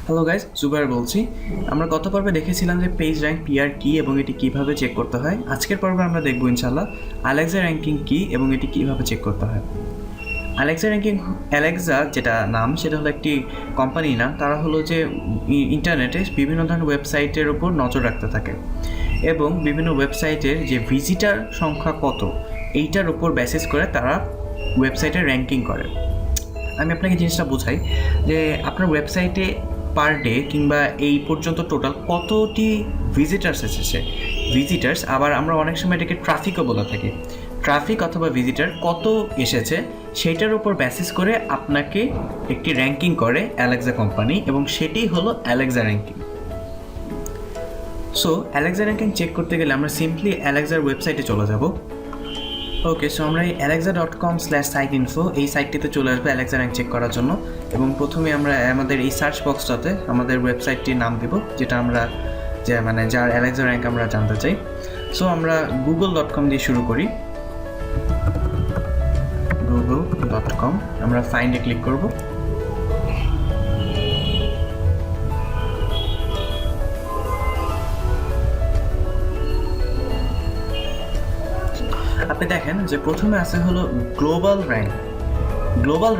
Hello guys, Jubair বলছি। আমরা গত পর্বে দেখেছিলাম যে পেজ র্যাঙ্ক পিআর কি এবং এটি কিভাবে চেক করতে হয়। আজকের পর্বে আমরা দেখব ইনশাআল্লাহ অ্যালেক্সা র্যাঙ্কিং কি এবং এটি কিভাবে চেক করতে হয়। অ্যালেক্সা যেটা নাম সেটা হলো একটি কোম্পানি না, তারা হলো যে ইন্টারনেটে বিভিন্ন ধরনের ওয়েবসাইটের উপর নজর রাখতে থাকে এবং বিভিন্ন ওয়েবসাইটের যে ভিজিটার সংখ্যা কত এইটার উপর বেসিস করে তারা ওয়েবসাইটের র্যাঙ্কিং করে। আমি আপনাকে জিনিসটা বোঝাই যে আপনার ওয়েবসাইটে পার ডে কিংবা এই পর্যন্ত টোটাল কতটি ভিজিটার্স এসেছে। ভিজিটার্স আবার আমরা অনেক সময় এটাকে ট্রাফিকও বলে থাকি। ট্রাফিক অথবা ভিজিটার কত এসেছে সেইটার উপর বেসিস করে আপনাকে একটি র্যাঙ্কিং করে অ্যালেক্সা কোম্পানি এবং সেটি হলো Alexa ranking. So Alexa ranking check করতে গেলে আমরা সিম্পলি অ্যালেক্সার ওয়েবসাইটে চলে যাব। ওকে, সো আমরা এই alexa.com/siteinfo এই সাইটটিতে চলে আসবে অ্যালেক্সা র্যাঙ্ক চেক করার জন্য এবং প্রথমে আমরা আমাদের এই সার্চ বক্সটাতে আমাদের ওয়েবসাইটটির নাম দেব যেটা আমরা যার অ্যালেক্সা র্যাঙ্ক আমরা জানতে চাই। সো আমরা google.com দিয়ে শুরু করি। google.com আমরা ফাইন্ডে ক্লিক করব। আপনি দেখেন যে প্রথমে আছে হলো গ্লোবাল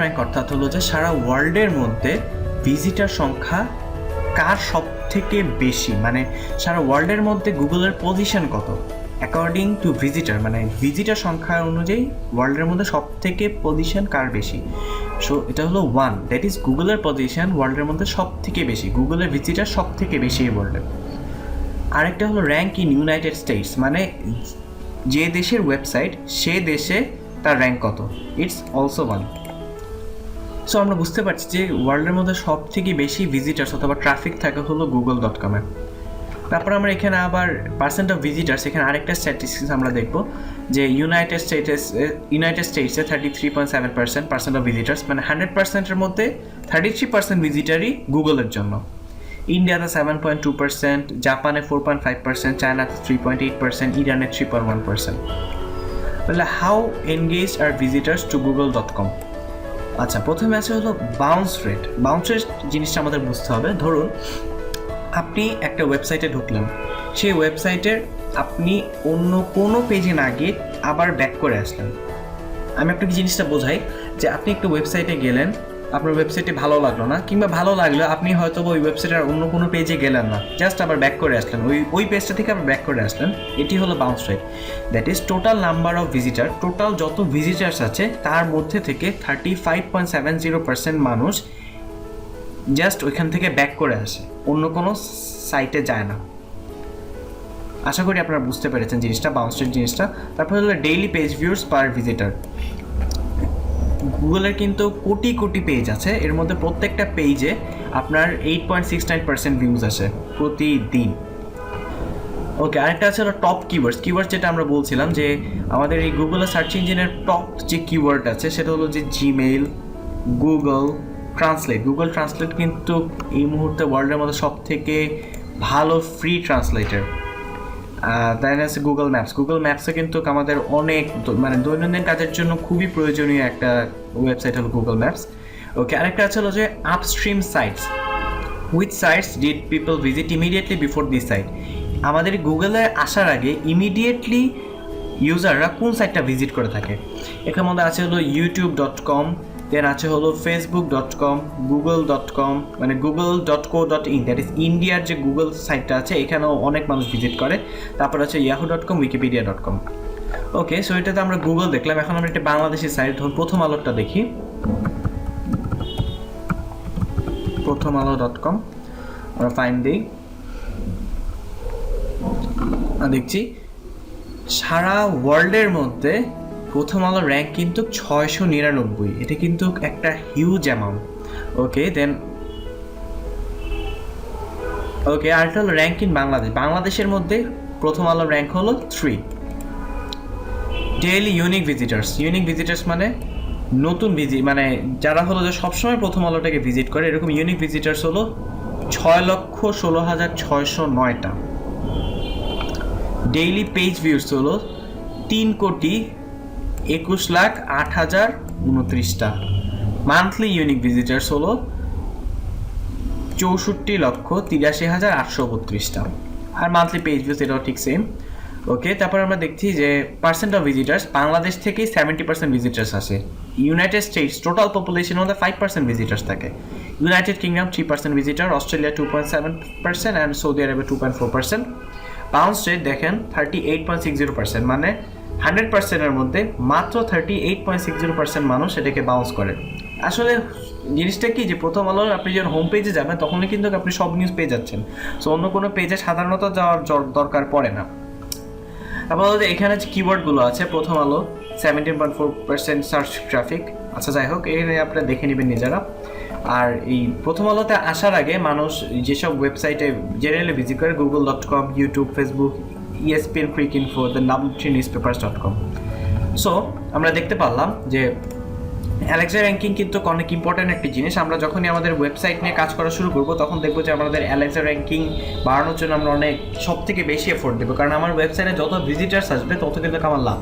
র্যাঙ্ক অর্থাৎ হলো যে সারা ওয়ার্ল্ডের মধ্যে ভিজিটার সংখ্যা কার সব থেকে বেশি, মানে সারা ওয়ার্ল্ডের মধ্যে গুগলের পজিশন কত অ্যাকর্ডিং টু ভিজিটার, মানে ভিজিটার সংখ্যা অনুযায়ী ওয়ার্ল্ডের মধ্যে সব থেকে পজিশন কার বেশি। সো এটা হলো 1, দ্যাট ইজ গুগলের পজিশন ওয়ার্ল্ডের মধ্যে সব থেকে বেশি, গুগলের ভিজিটার সব থেকে বেশি এই ওয়ার্ল্ডে। আরেকটা হলো র্যাঙ্ক ইন ইউনাইটেড স্টেটস, মানে যে দেশের ওয়েবসাইট সে দেশে তার র্যাঙ্ক কত, ইটস অলসো 1। সো আমরা বুঝতে পারছি যে ওয়ার্ল্ডের মধ্যে সব থেকে বেশি ভিজিটার্স অথবা ট্রাফিক থাকে হলো google.com-এ। তারপর আমরা এখানে আবার পার্সেন্ট অফ ভিজিটার্স, এখানে আরেকটা স্ট্যাটিস্টিক্স আমরা দেখব যে ইউনাইটেড স্টেটসে 33.7% অফ ভিজিটার্স, মানে 100%-এর মধ্যে 33% ভিজিটারই গুগলের জন্য। ইন্ডিয়াতে 7.2%, জাপানে 4.5%, চায়নাতে 3.8%, ইরানে 3.1%। তাহলে how engaged are visitors to google.com। আচ্ছা, প্রথমে আছে হলো বাউন্স রেট জিনিসটা আমাদের বুঝতে হবে। ধরুন আপনি একটা ওয়েবসাইটে ঢুকলেন, সেই ওয়েবসাইটের আপনি অন্য কোনো পেজে না গিয়ে আবার ব্যাক করে আসলেন। আমি আপনাকে জিনিসটা বোঝাই যে আপনি একটা ওয়েবসাইটে গেলেন, আপনার ওয়েবসাইটে ভালো লাগলো না, কিংবা ভালো লাগলো আপনি হয়তো ওই ওয়েবসাইটের অন্য কোনো পেজে গেলেন না, জাস্ট আবার ব্যাক করে আসলেন, ওই পেজটা থেকে আবার ব্যাক করে আসলেন। এটি হলো bounce rate, that is total number of visitor, total যত ভিজিটার্স আছে তার মধ্যে থেকে 35.70% মানুষ জাস্ট ওইখান থেকে ব্যাক করে আসে, অন্য কোনো সাইটে যায় না। আশা করি আপনারা বুঝতে পেরেছেন জিনিসটা, বাউন্স রেট জিনিসটা। তারপর হলো ডেইলি পেজ ভিউস পার ভিজিটার। গুগলের কিন্তু কোটি কোটি পেজ আছে, এর মধ্যে প্রত্যেকটা পেজে আপনার 8.69% ভিউজ আসে প্রতিদিন। ওকে, আরেকটা আছে হলো টপ কিওয়ার্ডস যেটা আমরা বলছিলাম যে আমাদের এই গুগলের সার্চ ইঞ্জিনের টপ যে কিওয়ার্ড আছে সেটা হলো যে জিমেইল, গুগল ট্রান্সলেট কিন্তু এই মুহূর্তে ওয়ার্ল্ডের মধ্যে সব থেকে ভালো ফ্রি ট্রান্সলেটার। তাই আছে গুগল ম্যাপসে কিন্তু আমাদের অনেক মানে দৈনন্দিন কাজের জন্য খুবই প্রয়োজনীয় একটা ওয়েবসাইট হলো গুগল ম্যাপস। ওকে, আরেকটা আছে হলো যে upstream sites, which sites did people visit immediately before this site. আমাদের গুগলে আসার আগে ইমিডিয়েটলি ইউজাররা কোন সাইটটা ভিজিট করে থাকে। এখানের মধ্যে আছে হলো youtube.com, দেন আছে হলো facebook.com, google.com, মানে google.co.in, দ্যাট ইজ ইন্ডিয়ার যে গুগল সাইটটা আছে এখানেও অনেক মানুষ ভিজিট করে। তারপর আছে yahoo.com, wikipedia.com। ওকে, সো এটাতে আমরা গুগল দেখলাম। এখন আমরা একটা বাংলাদেশি সাইট ধরুন প্রথম আলোটা দেখি। প্রথম আলো.com আমরা ফাইন্ড দিই, দেখছি সারা ওয়ার্ল্ডের মধ্যে প্রথম আলোর র্যাঙ্ক কিন্তু 699, এটা কিন্তু একটা হিউজ অ্যামাউন্ট। ওকে, দেন আরেকটা হলো র্যাঙ্ক ইন বাংলাদেশের মধ্যে প্রথম আলোর র্যাঙ্ক হলো 3। ডেইলি ইউনিক ভিজিটার্স মানে নতুন মানে যারা হলো যে সবসময় প্রথম আলোটাকে ভিজিট করে, এরকম ইউনিক ভিজিটার্স হলো 6,16,609টা। ডেইলি পেজ ভিউস হলো 3,21,08,029টা। মান্থলি ইউনিক ভিজিটার্স হলো 64,83,832টা। আর মান্থলি পেজ ভিউজ এটাও ঠিক সেম। ওকে, তারপর আমরা দেখছি যে পার্সেন্ট অফ ভিজিটার্স, বাংলাদেশ থেকেই 70% ভিজিটার্স আসে। ইউনাইটেড স্টেটস টোটাল পপুলেশনের মধ্যে 5% ভিজিটার্স থাকে। United kingdom 3% visitor, Australia 2.7% and Saudi আরবে 2.4%। বাউন্স রেট দেখেন 38.60%, মানে 100%-এর মধ্যে মাত্র 38.60% মানুষ এটাকে বাউন্স করে। আসলে জিনিসটা কি যে প্রথম আলো আপনি যখন হোম পেজে যাবেন তখনই কিন্তু আপনি সব নিউজ পেয়ে যাচ্ছেন, সো অন্য কোনো পেজে সাধারণত যাওয়ার দরকার পড়ে না। আপাতত এখানে যে কিওয়ার্ডগুলো আছে, প্রথম আলো 17.4% সার্চ ট্রাফিক। আচ্ছা যাই হোক, এখানে আপনারা দেখে নেবেন নিজেরা। আর এই প্রথম আলোতে আসার আগে মানুষ যেসব ওয়েবসাইটে জেনারেলি ভিজিট করে, google.com, YouTube, Facebook, ESPN, Cricinfo, the newspapers.com। So আমরা দেখতে পারলাম যে অ্যালেক্সা র্যাঙ্কিং কিন্তু অনেক ইম্পর্ট্যান্ট একটি জিনিস। আমরা যখনই আমাদের ওয়েবসাইট নিয়ে কাজ করা শুরু করবো তখন দেখবো যে আমাদের অ্যালেক্সা র্যাঙ্কিং বাড়ানোর জন্য আমরা অনেক সব থেকে বেশি এফোর্ট দেবো, কারণ আমার ওয়েবসাইটে যত ভিজিটার্স আসবে তত কিন্তু আমার লাভ।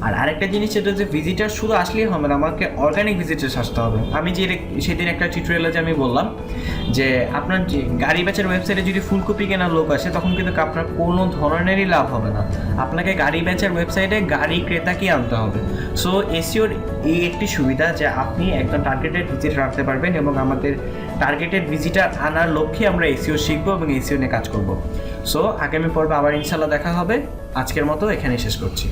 আর আরেকটা জিনিস সেটা যে ভিজিটার শুধু আসলেই হবে না, আমাকে অর্গানিক ভিজিটার্স আসতে হবে। আমি যে সেদিন একটা টিউটোরিয়ালে যে আমি বললাম যে আপনার যে গাড়ি বেচার ওয়েবসাইটে যদি ফুলকপি কেনার লোক আসে তখন কিন্তু আপনার কোনো ধরনেরই লাভ হবে না, আপনাকে গাড়ি বেচার ওয়েবসাইটে গাড়ি ক্রেতাকে আনতে হবে। সো এসইওর এই একটি সুবিধা যে আপনি একদম টার্গেটেড ভিজিটার আনতে পারবেন, এবং আমাদের টার্গেটেড ভিজিটার আনার লক্ষ্যে আমরা এসইও শিখবো এবং এসইও নিয়ে কাজ করব। সো আগামী পর্বে আবার ইনশাল্লাহ দেখা হবে। আজকের মতো এখানেই শেষ করছি।